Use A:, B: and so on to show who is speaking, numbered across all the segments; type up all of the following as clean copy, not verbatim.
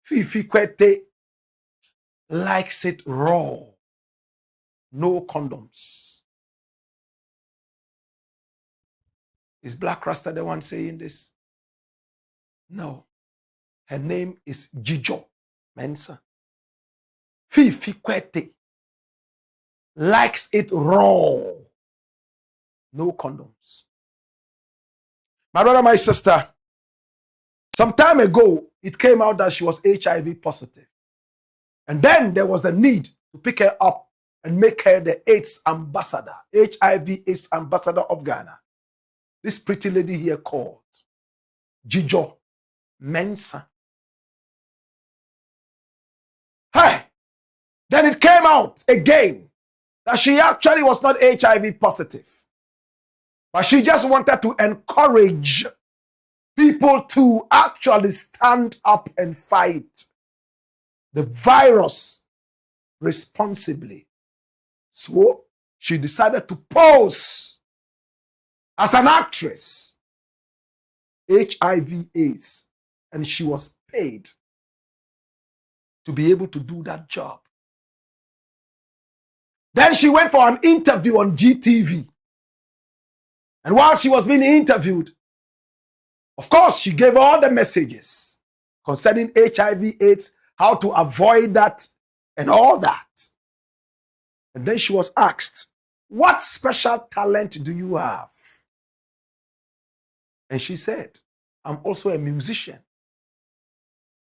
A: Fiifi KWERTEY likes it raw. No condoms. Is Black Rasta the one saying this? No. Her name is Dzidzor Mensah. Fiifi KWERTEY likes it raw. No condoms. My brother, my sister, some time ago, it came out that she was HIV positive. And then there was the need to pick her up and make her the AIDS ambassador, HIV AIDS ambassador of Ghana. This pretty lady here called Dzidzor Mensah. Hey, then it came out again that she actually was not HIV positive, but she just wanted to encourage people to actually stand up and fight the virus responsibly. So she decided to pose as an actress, HIV/AIDS, and she was paid to be able to do that job. Then she went for an interview on GTV. And while she was being interviewed, of course, she gave all the messages concerning HIV/AIDS, how to avoid that, and all that. And then she was asked, what special talent do you have? And she said, I'm also a musician.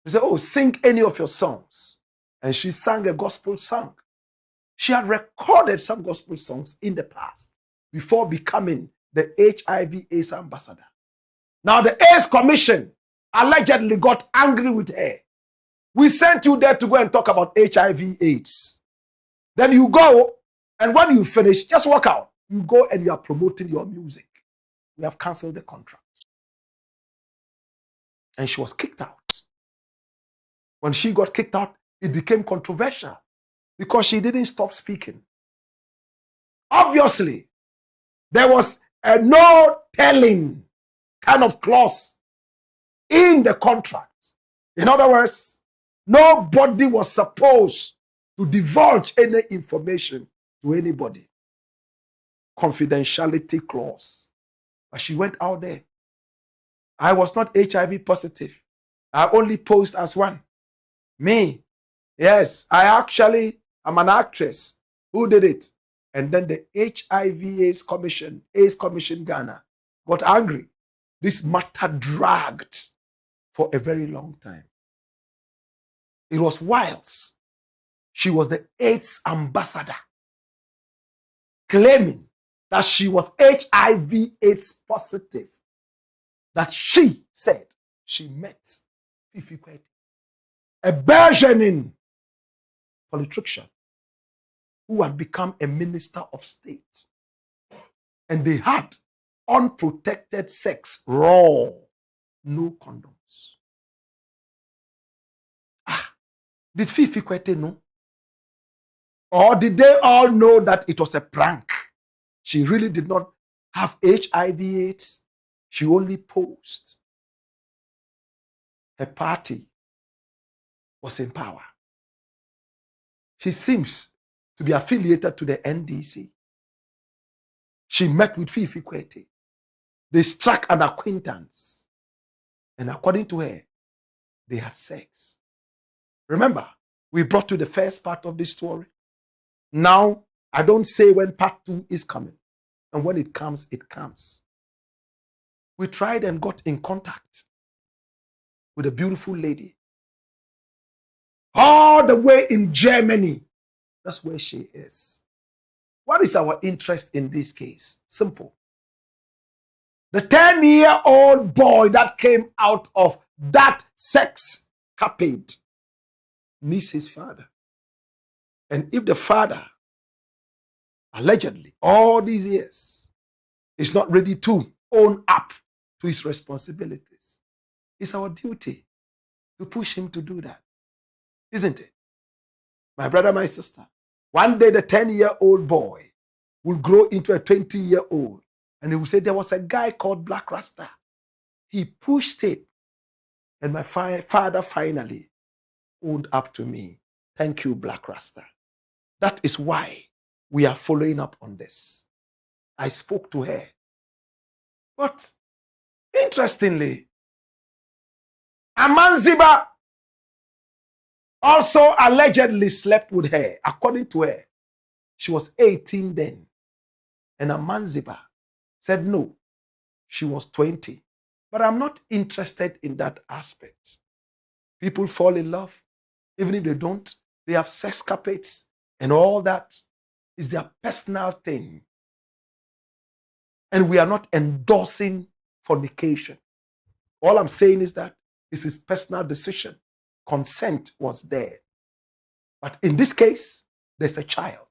A: He said, oh, sing any of your songs. And she sang a gospel song. She had recorded some gospel songs in the past before becoming the HIV/AIDS ambassador. Now the AIDS Commission allegedly got angry with her. We sent you there to go and talk about HIV/AIDS. Then you go, and when you finish, just walk out. You go and you are promoting your music. We have canceled the contract. And she was kicked out. When she got kicked out, it became controversial because she didn't stop speaking. Obviously, there was a no telling kind of clause in the contract. In other words, nobody was supposed to divulge any information to anybody. Confidentiality clause. But she went out there. I was not HIV positive. I only posed as one. Me. Yes, I'm an actress. Who did it? And then the HIV/AIDS Commission Ghana got angry. This matter dragged for a very long time. It was whilst she was the AIDS ambassador, claiming that she was HIV/AIDS positive, that she said she met Fiifi KWERTEY, a burgeoning politician who had become a minister of state. And they had unprotected sex, raw, no condoms. Did Fiifi KWERTEY know? Or did they all know that it was a prank? She really did not have HIV/AIDS. She only posed. Her party was in power. She seems to be affiliated to the NDC. She met with Fiifi KWERTEY. They struck an acquaintance. And according to her, they had sex. Remember, we brought you the first part of this story. Now, I don't say when part 2 is coming. And when it comes, it comes. We tried and got in contact with a beautiful lady. All the way in Germany. That's where she is. What is our interest in this case? Simple. The 10-year-old boy that came out of that sex capade needs his father. And if the father, allegedly, all these years, is not ready to own up to his responsibilities, it's our duty to push him to do that. Isn't it? My brother, my sister, one day the 10-year-old boy will grow into a 20-year-old and he will say, there was a guy called Black Rasta. He pushed it. And my father finally hold up to me. Thank you, Black Rasta. That is why we are following up on this. I spoke to her. But interestingly, Amanziba also allegedly slept with her. According to her, she was 18 then. And Amanziba said no, she was 20. But I'm not interested in that aspect. People fall in love. Even if they don't, they have sexcapades and all that is their personal thing. And we are not endorsing fornication. All I'm saying is that it's his personal decision. Consent was there. But in this case, there's a child.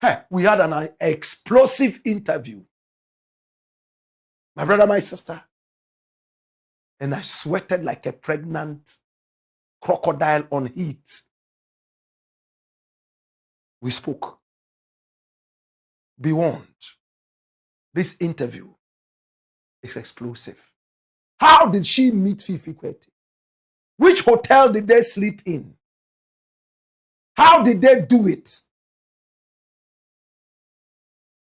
A: Hey, we had an explosive interview. My brother, my sister. And I sweated like a pregnant crocodile on heat. We spoke. Be warned. This interview is explosive. How did she meet Fiifi KWERTEY? Which hotel did they sleep in? How did they do it?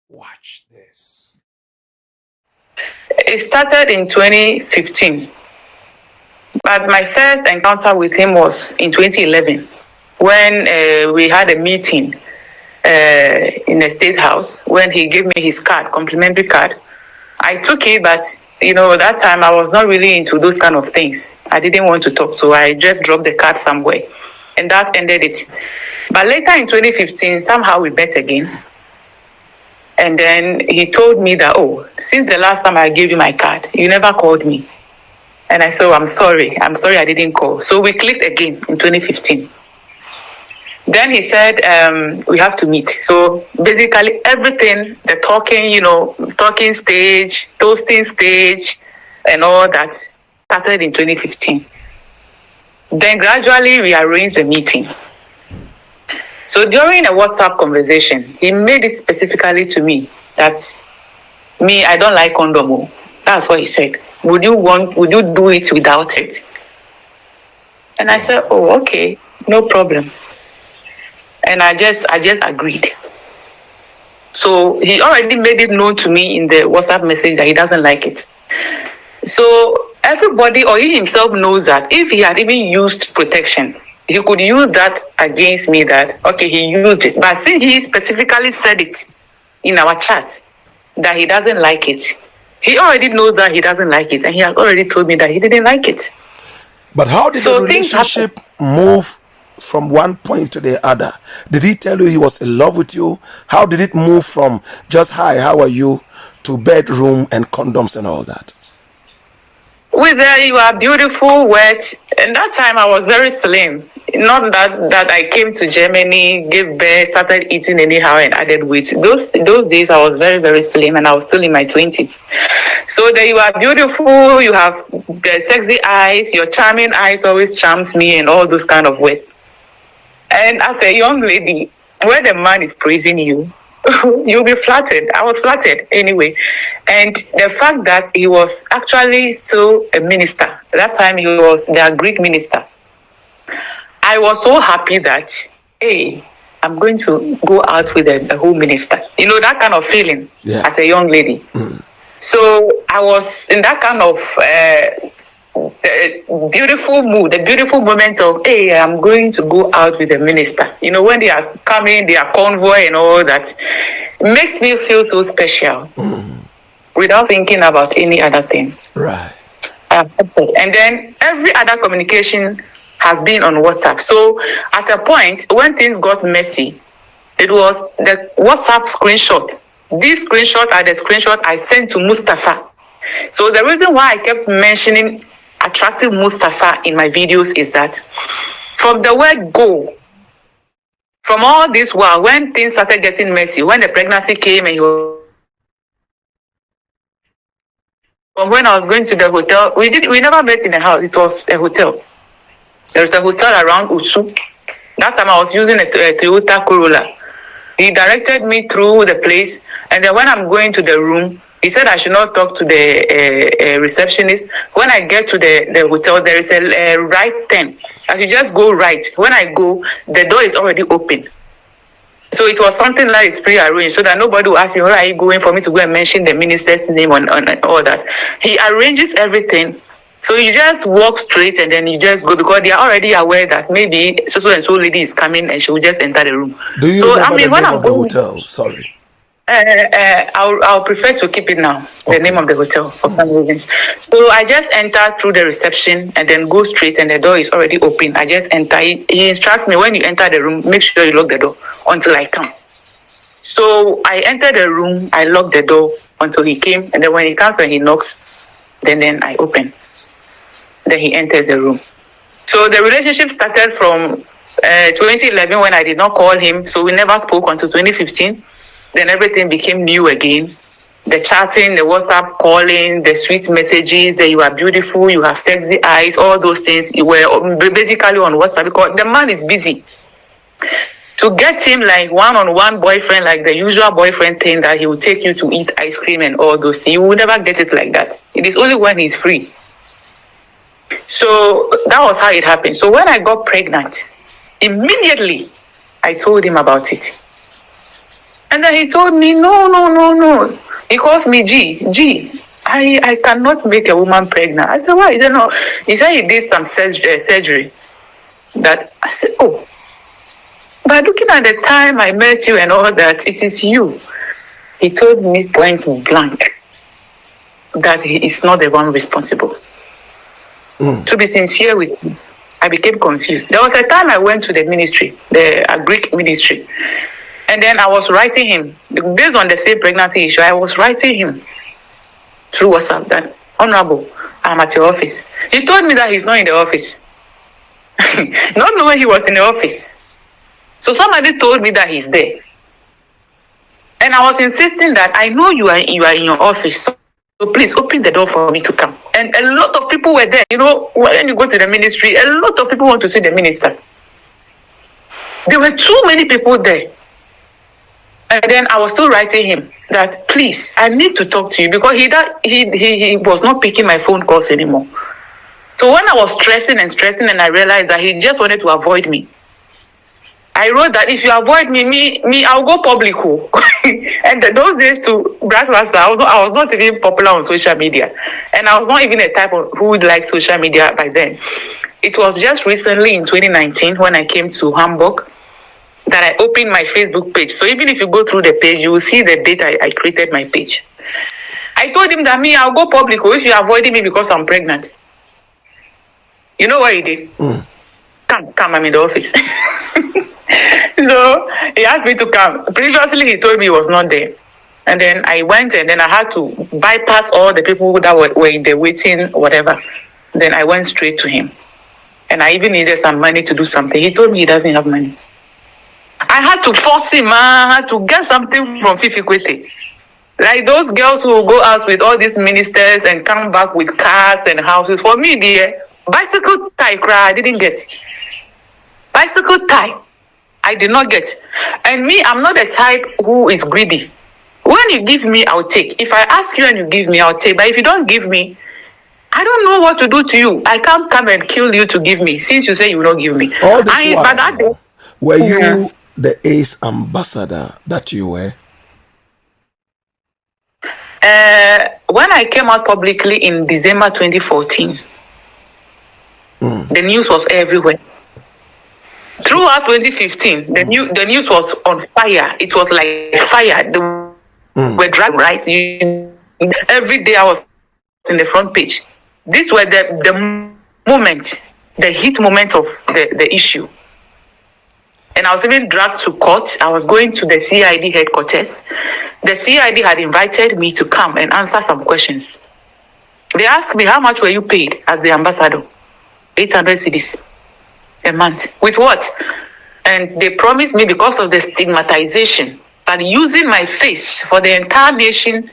A: Watch this.
B: It started in 2015. But my first encounter with him was in 2011 when we had a meeting in the State House when he gave me his card, complimentary card. I took it, but that time I was not really into those kind of things. I didn't want to talk, so I just dropped the card somewhere. And that ended it. But later in 2015, somehow we met again. And then he told me that, oh, since the last time I gave you my card, you never called me. And I said, oh, I'm sorry I didn't call. So we clicked again in 2015. Then he said, we have to meet. So basically everything, the talking stage, toasting stage, and all that started in 2015. Then gradually we arranged a meeting. So during a WhatsApp conversation, he made it specifically to me that I don't like condom. That's what he said. Would you do it without it? And I said, oh, okay, no problem. And I just agreed. So he already made it known to me in the WhatsApp message that he doesn't like it. So everybody or he himself knows that if he had even used protection, he could use that against me that, okay, he used it. But since he specifically said it in our chat that he doesn't like it, he already knows that he doesn't like it. And he has already told me that he didn't like it.
A: But how did the relationship move from one point to the other? Did he tell you he was in love with you? How did it move from just, hi, how are you, to bedroom and condoms and all that?
B: With you are beautiful, wet. And that time I was very slim. Not that I came to Germany, gave birth, started eating anyhow and added weight. Those days I was very, very slim and I was still in my 20s. So there you are beautiful, you have the sexy eyes, your charming eyes always charms me and all those kind of words. And as a young lady, when the man is praising you, you'll be flattered. I was flattered anyway. And the fact that he was actually still a minister, that time he was the Greek minister, I was so happy that, hey, I'm going to go out with the whole minister. That kind of feeling as a young lady. Mm. So I was in that kind of beautiful mood, the beautiful moment of, hey, I'm going to go out with the minister. When they are coming, their convoy and all that, it makes me feel so special without thinking about any other thing.
A: Right.
B: And then every other communication has been on WhatsApp. So at a point, when things got messy, it was the WhatsApp screenshot. These screenshots are the screenshot I sent to Mustafa. So the reason why I kept mentioning attractive Mustafa in my videos is that from the word go, from all this while, when things started getting messy, when the pregnancy came and from when I was going to the hotel, we never met in a house, it was a hotel. There was a hotel around Utsu. That time I was using a Toyota Corolla. He directed me through the place, and then when I'm going to the room, he said I should not talk to the receptionist. When I get to the hotel, there is a right turn. I should just go right. When I go, the door is already open. So it was something that is pre-arranged so that nobody will ask me, where are you going, for me to go and mention the minister's name on all that. He arranges everything. So you just walk straight and then you just go, because they are already aware that maybe so and so lady is coming and she will just enter the room.
A: Do you
B: so,
A: remember
B: I mean,
A: the
B: when
A: name
B: I'm
A: of the
B: going,
A: hotel? Sorry.
B: I'll prefer to keep it now,
A: Okay.
B: the name of the hotel for some reasons. So I just enter through the reception and then go straight, and the door is already open. I just enter. He instructs me, when you enter the room, make sure you lock the door until I come. So I enter the room, I lock the door until he came, and then when he comes and he knocks, then I open. Then he enters the room. So the relationship started from 2011 when I did not call him, so we never spoke until 2015. Then everything became new again. The chatting, the WhatsApp calling, the sweet messages, that you are beautiful, you have sexy eyes, all those things. You were basically on WhatsApp because the man is busy. To get him like one-on-one boyfriend, like the usual boyfriend thing that he will take you to eat ice cream and all those things, you will never get it like that. It is only when he's free. So that was how it happened. So when I got pregnant, immediately I told him about it. And then he told me, no. He calls me G. I cannot make a woman pregnant. I said, why? He said, no. He said he did some surgery. That I said, oh. But looking at the time I met you and all that, it is you. He told me point blank that he is not the one responsible. To be sincere with me, I became confused. There was a time I went to the ministry, the Greek ministry, and then I was writing him, based on the same pregnancy issue, I was writing him through WhatsApp that, Honorable, I'm at your office. He told me that he's not in the office. Not knowing he was in the office. So somebody told me that he's there. And I was insisting that I know you are in your office. So please open the door for me to come. And a lot of people were there. You know, when you go to the ministry, a lot of people want to see the minister. There were too many people there. And then I was still writing him that, please, I need to talk to you, because he was not picking my phone calls anymore. So when I was stressing and I realized that he just wanted to avoid me, I wrote that if you avoid me, I'll go public. And those days to broadcast, I was not even popular on social media. And I was not even a type of who would like social media by then. It was just recently in 2019 when I came to Hamburg that I opened my Facebook page. So even if you go through the page, you will see the date I created my page. I told him that I'll go public if you're avoiding me because I'm pregnant. You know what he did? Come, I'm in the office. So he asked me to come. Previously, he told me he was not there. And then I went, and then I had to bypass all the people that were in the waiting, whatever. Then I went straight to him. And I even needed some money to do something. He told me he doesn't have money. I had to force him. I had to get something from Fiifi. Like those girls who go out with all these ministers and come back with cars and houses. For me, the bicycle tie cry, I didn't get. Bicycle tie, I did not get. And me, I'm not the type who is greedy. When you give me, I'll take. If I ask you and you give me, I'll take. But if you don't give me, I don't know what to do to you. I can't come and kill you to give me, since you say you will not give me.
A: All this while, were you the ACE ambassador that you were?
B: When I came out publicly in December 2014, the news was everywhere. Throughout 2015, the news was on fire. It was like fire. They were dragged, right? Every day I was in the front page. These were the moment, the heat moment of the issue. And I was even dragged to court. I was going to the CID headquarters. The CID had invited me to come and answer some questions. They asked me, how much were you paid as the ambassador? 800 cedis a month. With what? And they promised me, because of the stigmatization, that using my face for the entire nation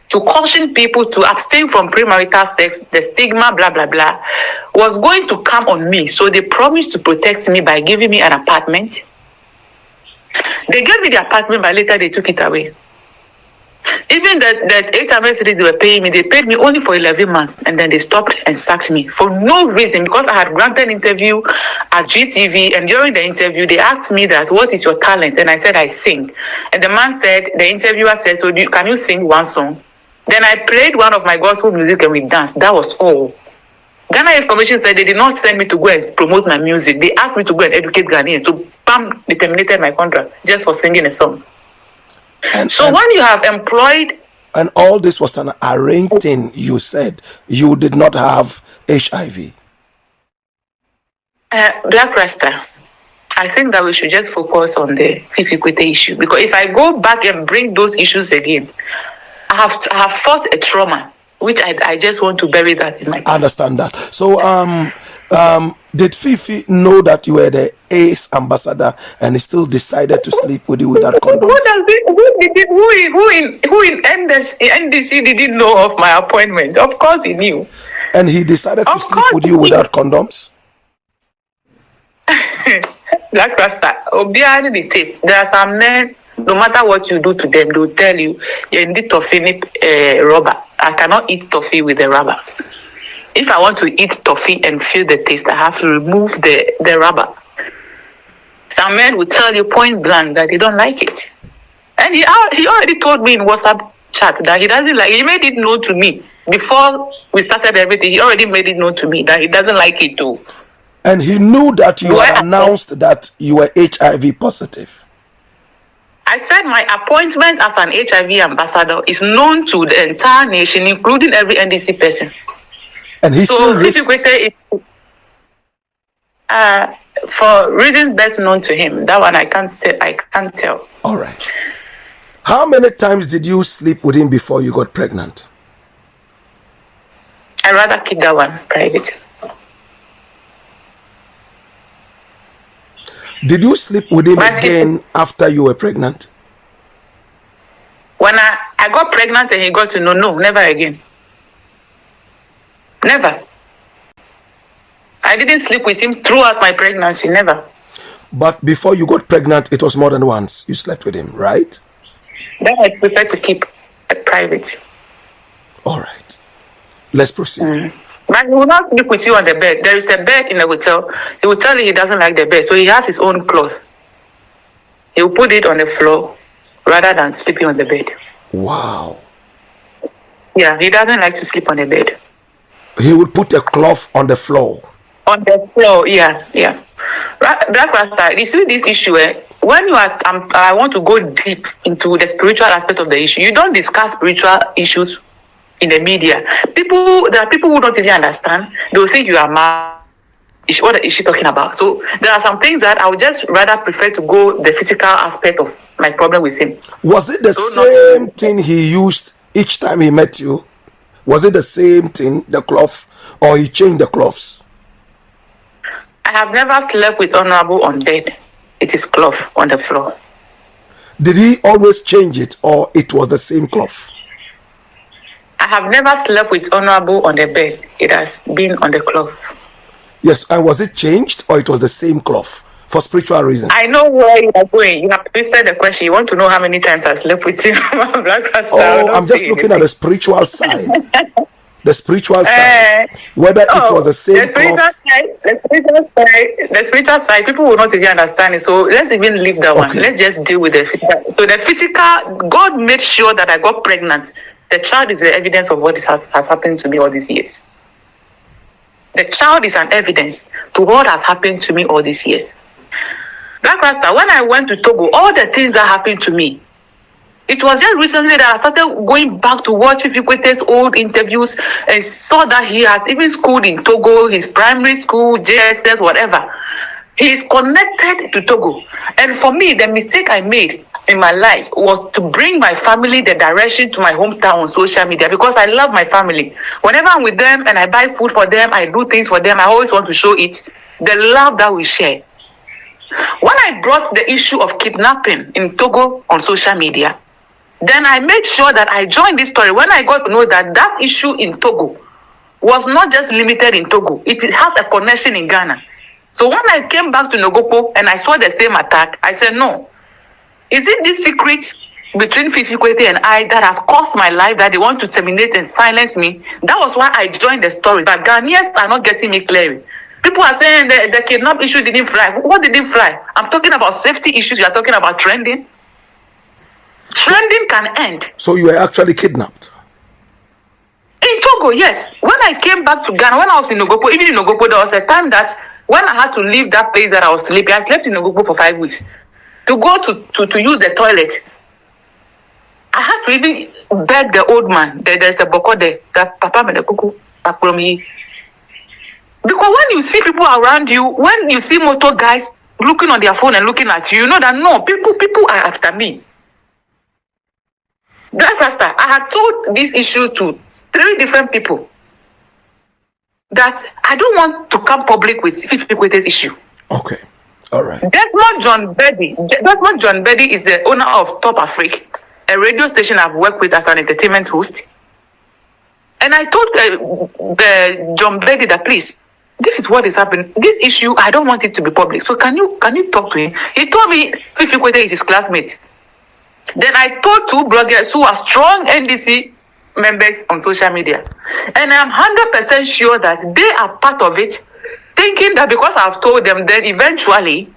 B: to caution people to abstain from premarital sex, the stigma, blah, blah, blah, was going to come on me. So they promised to protect me by giving me an apartment. They gave me the apartment, but later they took it away. Even that 800 cities they were paying me, they paid me only for 11 months, and then they stopped and sacked me for no reason, because I had granted an interview at GTV, and during the interview they asked me that, what is your talent? And I said I sing, and the man said, the interviewer said, so can you sing one song? Then I played one of my gospel music and we danced. That was all. Ghana Youth Commission said they did not send me to go and promote my music. They asked me to go and educate Ghanaians. So bam, they terminated my contract just for singing a song. And when you have employed...
A: And all this was an arranged thing, you said. You did not have HIV.
B: Black Rasta, I think that we should just focus on the Fiifi issue. Because if I go back and bring those issues again, I have fought a trauma, which I just want to bury that in my past.
A: I understand that. So, did Fiifi know that you were the AIDS ambassador and he still decided to sleep with you without condoms?
B: Who in NDC didn't know of my appointment? Of course he knew.
A: And he decided to sleep with you without condoms?
B: Black Rasta, behind the taste, there are some men, no matter what you do to them, they'll tell you, you need toffee rubber. I cannot eat toffee with a rubber. If I want to eat toffee and feel the taste, I have to remove the rubber. Some men will tell you point blank that they don't like it. And he already told me in WhatsApp chat that he doesn't like it. He made it known to me. Before we started everything, he already made it known to me that he doesn't like it too.
A: And he knew that you had announced that you were HIV positive.
B: I said my appointment as an HIV ambassador is known to the entire nation, including every NDC person.
A: And he still
B: for reasons best known to him. That one I can't tell.
A: All right. How many times did you sleep with him before you got pregnant?
B: I rather keep that one private.
A: Did you sleep with him again after you were pregnant?
B: When I got pregnant and he got to know, no, never again. Never. I didn't sleep with him throughout my pregnancy, never.
A: But before you got pregnant, it was more than once you slept with him, right?
B: Then I prefer to keep it private.
A: All right. Let's proceed.
B: But he will not sleep with you on the bed. There is a bed in the hotel. He will tell you he doesn't like the bed, so he has his own cloth. He will put it on the floor rather than sleeping on the bed.
A: Wow.
B: Yeah, he doesn't like to sleep on the bed.
A: He would put a cloth on the floor.
B: On the floor, yeah. Black Rasta, you see this issue, when you are, I want to go deep into the spiritual aspect of the issue. You don't discuss spiritual issues in the media. There are people who don't really understand. They will think you are mad. What is she talking about? So there are some things that I would just rather prefer to go the physical aspect of my problem with him.
A: Was it the same thing he used each time he met you? Was it the same thing, the cloth, or he changed the cloths?
B: I have never slept with Honorable on bed. It is cloth on the floor.
A: Did he always change it, or it was the same cloth?
B: I have never slept with Honorable on the bed. It has been on the cloth.
A: Yes, and was it changed, or it was the same cloth for spiritual reasons?
B: I know where you are going. You have twisted the question. You want to know how many times I slept with him?
A: I'm just looking at the spiritual side. The spiritual side. Whether it was the same cloth.
B: The spiritual side, people will not even understand it. So let's even leave that one. Let's just deal with the physical. So the physical, God made sure that I got pregnant. The child is the evidence of what has happened to me all these years. The child is an evidence to what has happened to me all these years. Black Rasta, when I went to Togo, all the things that happened to me, it was just recently that I started going back to watch Fiifi's old interviews and saw that he had even schooled in Togo, his primary school, JSS, whatever. He is connected to Togo. And for me, the mistake I made in my life was to bring my family the direction to my hometown on social media, because I love my family. Whenever I'm with them and I buy food for them, I do things for them, I always want to show it, the love that we share. When I brought the issue of kidnapping in Togo on social media, then I made sure that I joined this story when I got to know that that issue in Togo was not just limited in Togo. It has a connection in Ghana. So when I came back to Nogopo and I saw the same attack, I said, no. Is it this secret between Fiifi and I that has cost my life, that they want to terminate and silence me. That was why I joined the story. But Ghanaians are not getting me clearly. People are saying the kidnap issue didn't fly. What didn't fly? I'm talking about safety issues. You are talking about trending. Trending can end.
A: So you were actually kidnapped?
B: In Togo, yes. When I came back to Ghana, when I was in Ogopo, even in Ogopo, there was a time that when I had to leave that place that I was sleeping, I slept in Ogopo for 5 weeks. To go to use the toilet, I had to even beg the old man. There's a boko there, that Papa Medekuku, Papromi. Because when you see people around you, when you see motor guys looking on their phone and looking at you, you know that no, people are after me. Black Rasta, I had told this issue to 3 different people that I don't want to come public with this issue.
A: Okay, all right.
B: Desmond John Beddy is the owner of Top Africa, a radio station I've worked with as an entertainment host. And I told John Beddy that please, this is what is happening. This issue, I don't want it to be public. So can you talk to him? He told me Fiifi is his classmate. Then I told 2 bloggers who are strong NDC members on social media. And I'm 100% sure that they are part of it, thinking that because I've told them, then eventually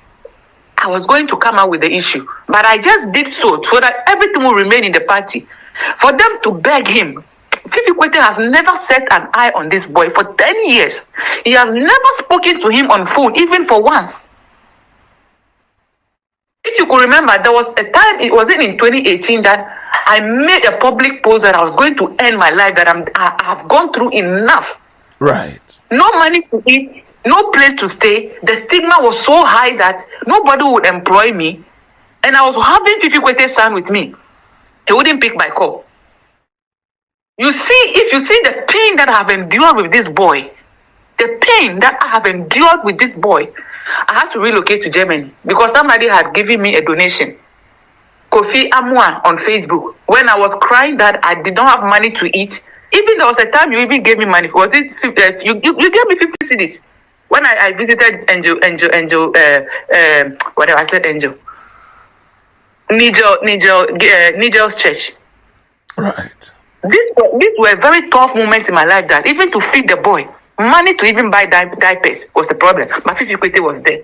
B: I was going to come out with the issue. But I just did so that everything will remain in the party. For them to beg him. Fiifi has never set an eye on this boy for 10 years. He has never spoken to him on phone, even for once. If you could remember, there was a time, it was in 2018, that I made a public post that I was going to end my life, that I have gone through enough.
A: Right.
B: No money to eat, no place to stay. The stigma was so high that nobody would employ me. And I was having Fiifi son with me. He wouldn't pick my call. You see, if you see the pain that I have endured with this boy, the pain that I have endured with this boy, I had to relocate to Germany because somebody had given me a donation. Kofi Amwa on Facebook. When I was crying that I did not have money to eat, even there was a time you even gave me money. Was it you gave me 50 cedis when I visited whatever I said Angel. Nigel's church.
A: Right.
B: These were very tough moments in my life, that even to feed the boy, money to even buy diapers was the problem. My Fiifi was there.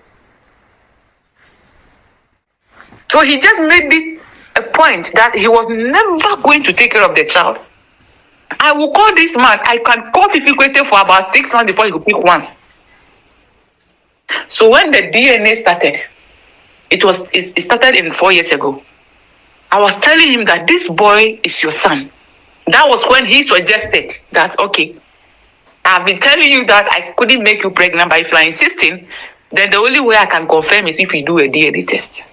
B: So he just made this a point that he was never going to take care of the child. I will call this man. I can call Fiifi for about 6 months before he could pick once. So when the DNA started, it started in 4 years ago. I was telling him that this boy is your son. That was when he suggested that, okay, I've been telling you that I couldn't make you pregnant, but if you're insisting, then the only way I can confirm is if we do a DNA test.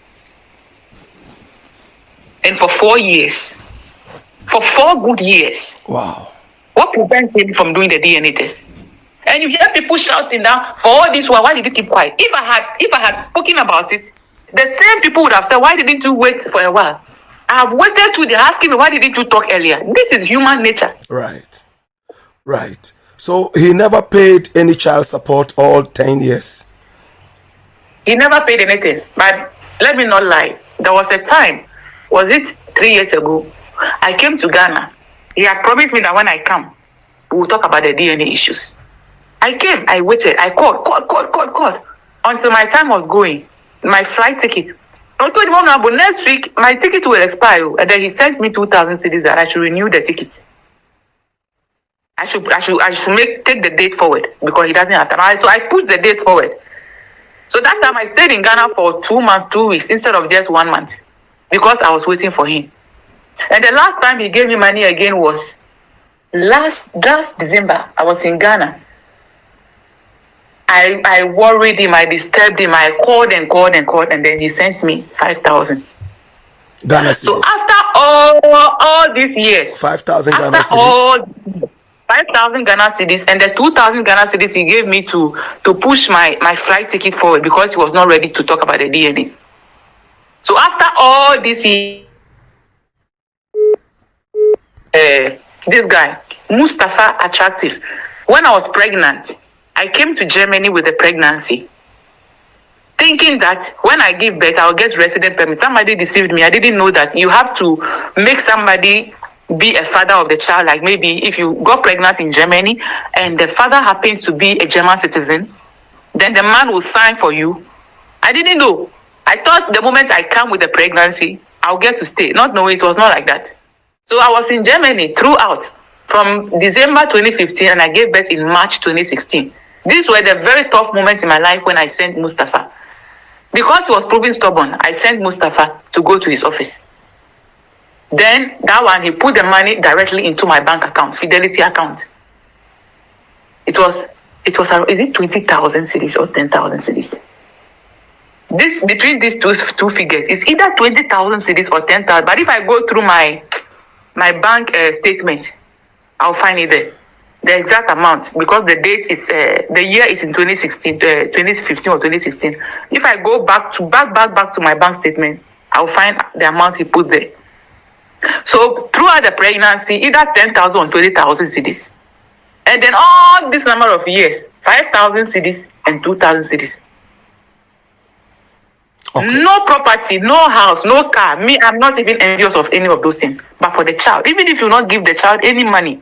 B: And for 4 years, for 4 good years.
A: Wow.
B: What prevents him from doing the DNA test? And you hear people shouting now, for all this while, why did you keep quiet? If I had spoken about it, the same people would have said, why didn't you wait for a while? I have waited till they're asking me, why didn't you talk earlier? This is human nature.
A: Right. Right. So he never paid any child support all 10 years?
B: He never paid anything. But let me not lie. There was a time, was it 3 years ago, I came to Ghana. He had promised me that when I come, we will talk about the DNA issues. I came, I waited, I called, until my time was going. My flight ticket. I told him, but next week, my ticket will expire. And then he sent me 2,000 cedis that I should renew the ticket. I should take the date forward because he doesn't have time. So I put the date forward. So that time I stayed in Ghana for 2 months, 2 weeks, instead of just 1 month, because I was waiting for him. And the last time he gave me money again was last December. I was in Ghana. I worried him, I disturbed him, I called, and then he sent me 5,000.
A: Ghana cedis.
B: So after all these years,
A: 5,000 Ghana cedis.
B: 5,000 Ghana cedis, and the 2,000 Ghana cedis he gave me to push my flight ticket forward because he was not ready to talk about the DNA. So after all this years, this guy, Mustafa Attractive, when I was pregnant, I came to Germany with a pregnancy. thinking that when I give birth, I'll get resident permit. Somebody deceived me. I didn't know that you have to make somebody be a father of the child. Like maybe if you got pregnant in Germany and the father happens to be a German citizen, then the man will sign for you. I didn't know. I thought the moment I come with the pregnancy, I'll get to stay. Not knowing it was not like that. So I was in Germany throughout from December 2015 and I gave birth in March 2016. These were the very tough moments in my life when I sent Mustafa. Because he was proving stubborn, I sent Mustafa to go to his office. Then that one, he put the money directly into my bank account, Fidelity account. It was, is it 20,000 cedis or 10,000 cedis? This, between these two figures, it's either 20,000 cedis or 10,000. But if I go through my bank statement, I'll find it there. The exact amount, because the date is, the year is in 2016, 2015 or 2016. If I go back to my bank statement, I'll find the amount he put there. So throughout the pregnancy, either 10,000 or 20,000 cedis. And then all this number of years, 5,000 cedis and 2,000 cedis. Okay. No property, no house, no car. Me, I'm not even envious of any of those things. But for the child, even if you not give the child any money,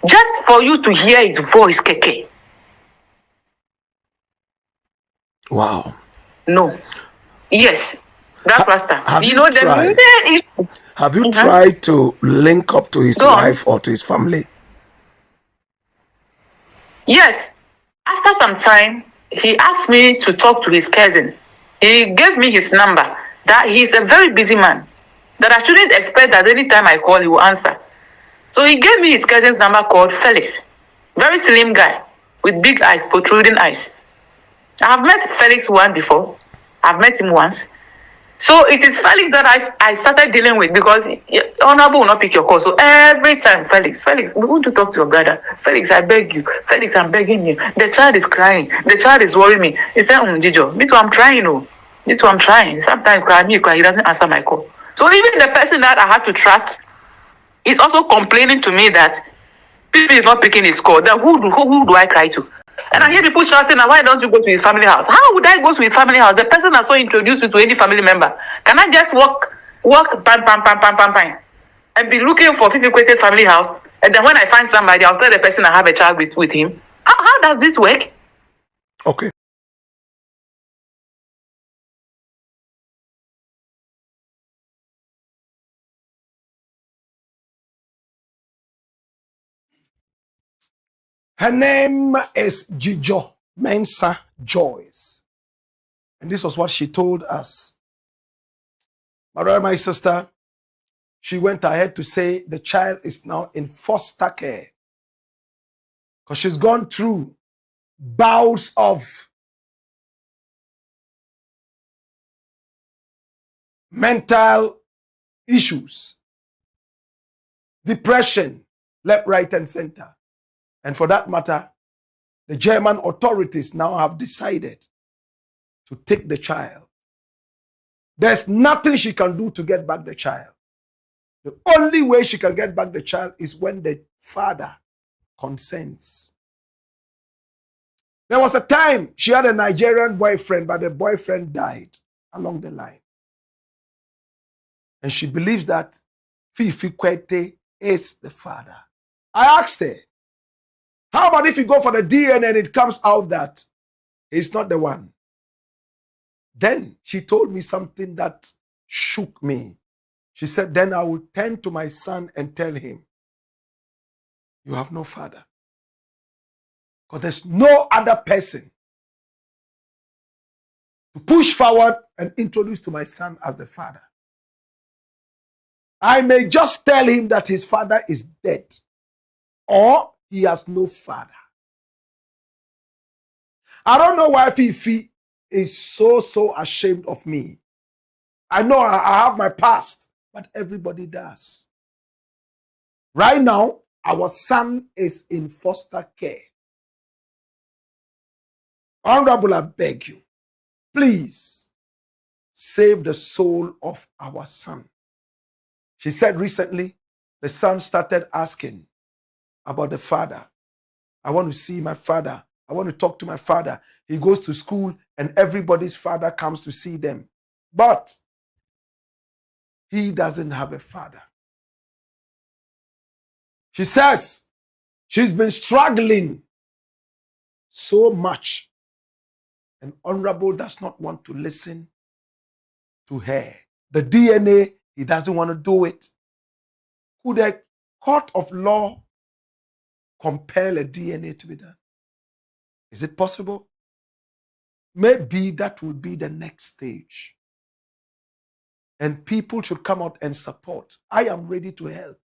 B: just for you to hear his voice, Keke.
A: Wow.
B: No. Yes. That's Rasta.
A: Have you tried to link up to his wife or to his family?
B: Yes. After some time, he asked me to talk to his cousin. He gave me his number. That he's a very busy man. That I shouldn't expect that anytime I call, he will answer. So he gave me his cousin's number called Felix. Very slim guy with big eyes, protruding eyes. I have met Felix once before. I've met him once. So it is Felix that I started dealing with because Honorable will not pick your call. So every time, Felix, we want to talk to your brother. Felix, I beg you. Felix, I'm begging you. The child is crying. The child is worrying me. He said, Dzidzor, me too, I'm trying. Oh. Me too, I'm trying. Sometimes he doesn't answer my call. So even the person that I had to trust is also complaining to me that Fiifi is not picking his call. Then who do I cry to? And I hear people shouting, why don't you go to his family house? How would I go to his family house? The person has not introduced you to any family member. Can I just walk, bam, and be looking for Fiifi Kwete's family house? And then when I find somebody, I'll tell the person I have a child with him. How does this work?
A: Okay. Her name is Dzidzor Mensah Joyce. And this was what she told us. My brother, my sister, she went ahead to say the child is now in foster care. Because she's gone through bouts of mental issues, depression, left, right, and center. And for that matter, the German authorities now have decided to take the child. There's nothing she can do to get back the child. The only way she can get back the child is when the father consents. There was a time she had a Nigerian boyfriend, but the boyfriend died along the line. And she believes that Fiifi Kwete is the father. I asked her, how about if you go for the DNA and it comes out that he's not the one? Then she told me something that shook me. She said, then I will turn to my son and tell him, you have no father. Because there's no other person to push forward and introduce to my son as the father. I may just tell him that his father is dead or he has no father. I don't know why Fiifi is so ashamed of me. I know I have my past, but everybody does. Right now, our son is in foster care. Honorable, I beg you, please save the soul of our son. She said recently, the son started asking about the father. I want to see my father. I want to talk to my father. He goes to school and everybody's father comes to see them. But he doesn't have a father. She says she's been struggling so much. And Honorable does not want to listen to her. The DNA, he doesn't want to do it. Could a court of law compel a DNA to be done? Is it possible? Maybe that will be the next stage. And people should come out and support. I am ready to help.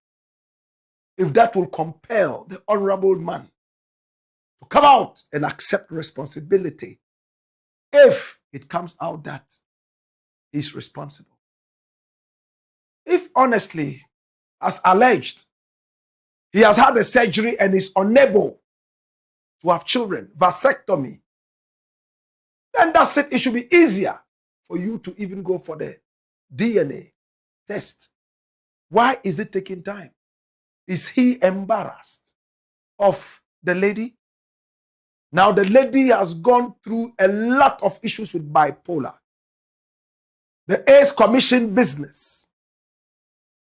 A: If that will compel the honorable man to come out and accept responsibility, if it comes out that he's responsible. If honestly, as alleged, he has had a surgery and is unable to have children, vasectomy, then that's it. It should be easier for you to even go for the DNA test. Why is it taking time? Is he embarrassed of the lady? Now the lady has gone through a lot of issues with bipolar. The AIDS Commission business.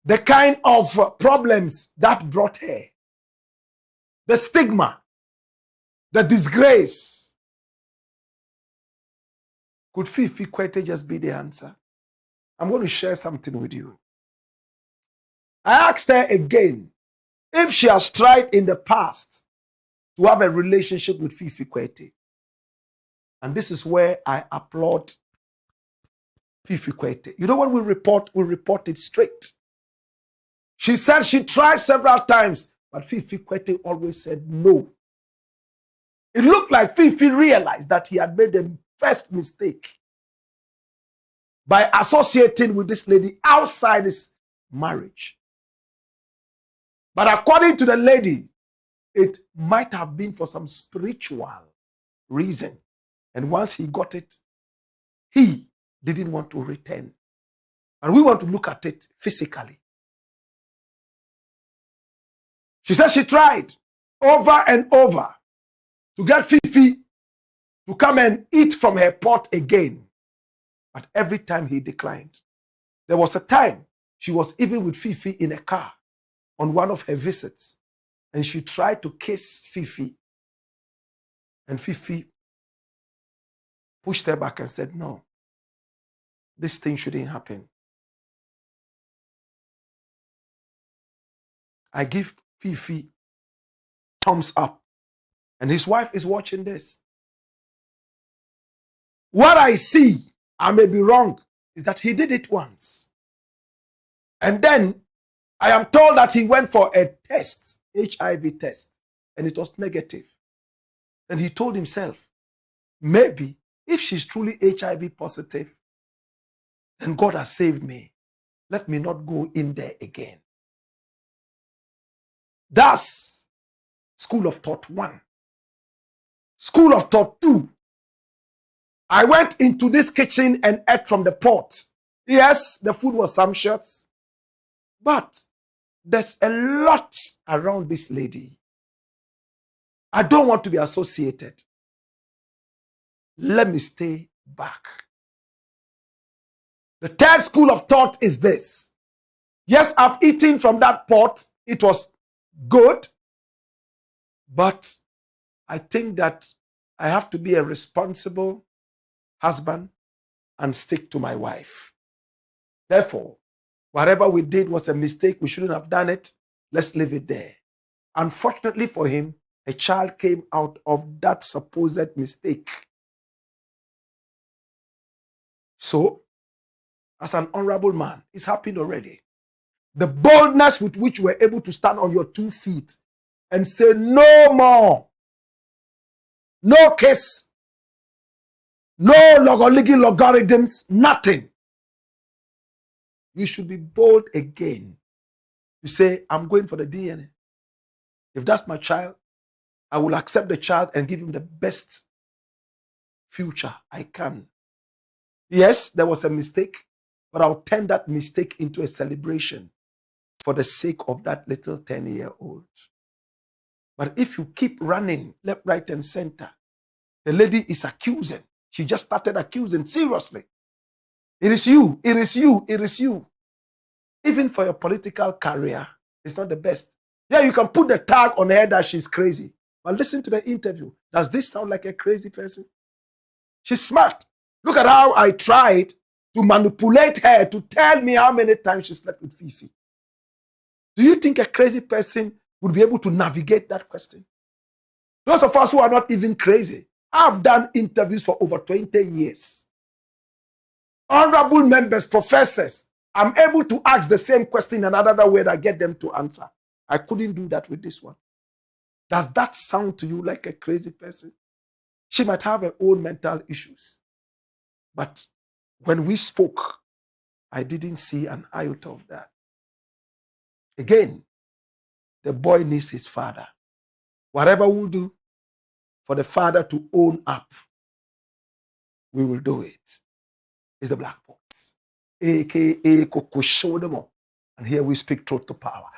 A: The kind of problems that brought her. The stigma. The disgrace. Could Fiifi KWERTEY just be the answer? I'm going to share something with you. I asked her again if she has tried in the past to have a relationship with Fiifi KWERTEY. And this is where I applaud Fiifi KWERTEY. You know, when we report it straight. She said she tried several times, but Fiifi KWERTEY always said no. It looked like Fiifi realized that he had made the first mistake by associating with this lady outside his marriage. But according to the lady, it might have been for some spiritual reason. And once he got it, he didn't want to return. And we want to look at it physically. She said she tried over and over to get Fiifi to come and eat from her pot again. But every time he declined. There was a time she was even with Fiifi in a car on one of her visits. And she tried to kiss Fiifi. And Fiifi pushed her back and said, no, this thing shouldn't happen. I give Fiifi thumbs up. And his wife is watching this. What I see, I may be wrong, is that he did it once. And then I am told that he went for a test, HIV test, and it was negative. And he told himself, maybe if she's truly HIV positive, then God has saved me. Let me not go in there again. That's school of thought 1. School of thought 2. I went into this kitchen and ate from the pot. Yes, the food was sumptuous, but there's a lot around this lady. I don't want to be associated. Let me stay back. The third school of thought is this. Yes, I've eaten from that pot. It was good. But I think that I have to be a responsible husband and stick to my wife. Therefore, whatever we did was a mistake. We shouldn't have done it. Let's leave it there. Unfortunately for him, a child came out of that supposed mistake. So, as an honorable man, it's happened already. The boldness with which you were able to stand on your 2 feet and say no more, no case, no logarithms, nothing. You should be bold again. You say, I'm going for the DNA. If that's my child, I will accept the child and give him the best future I can. Yes, there was a mistake, but I'll turn that mistake into a celebration for the sake of that little 10-year-old. But if you keep running left, right, and center, the lady is accusing. She just started accusing seriously. It is you, it is you, it is you. Even for your political career, it's not the best. Yeah, you can put the tag on her that she's crazy. But listen to the interview. Does this sound like a crazy person? She's smart. Look at how I tried to manipulate her to tell me how many times she slept with Fiifi. Do you think a crazy person would be able to navigate that question? Those of us who are not even crazy, I've done interviews for over 20 years. Honorable members, professors, I'm able to ask the same question in another way that get them to answer. I couldn't do that with this one. Does that sound to you like a crazy person? She might have her own mental issues. But when we spoke, I didn't see an iota of that. Again, the boy needs his father. Whatever we'll do for the father to own up, we will do it. It's the black box, aka Kokoshodemo. And here we speak truth to power.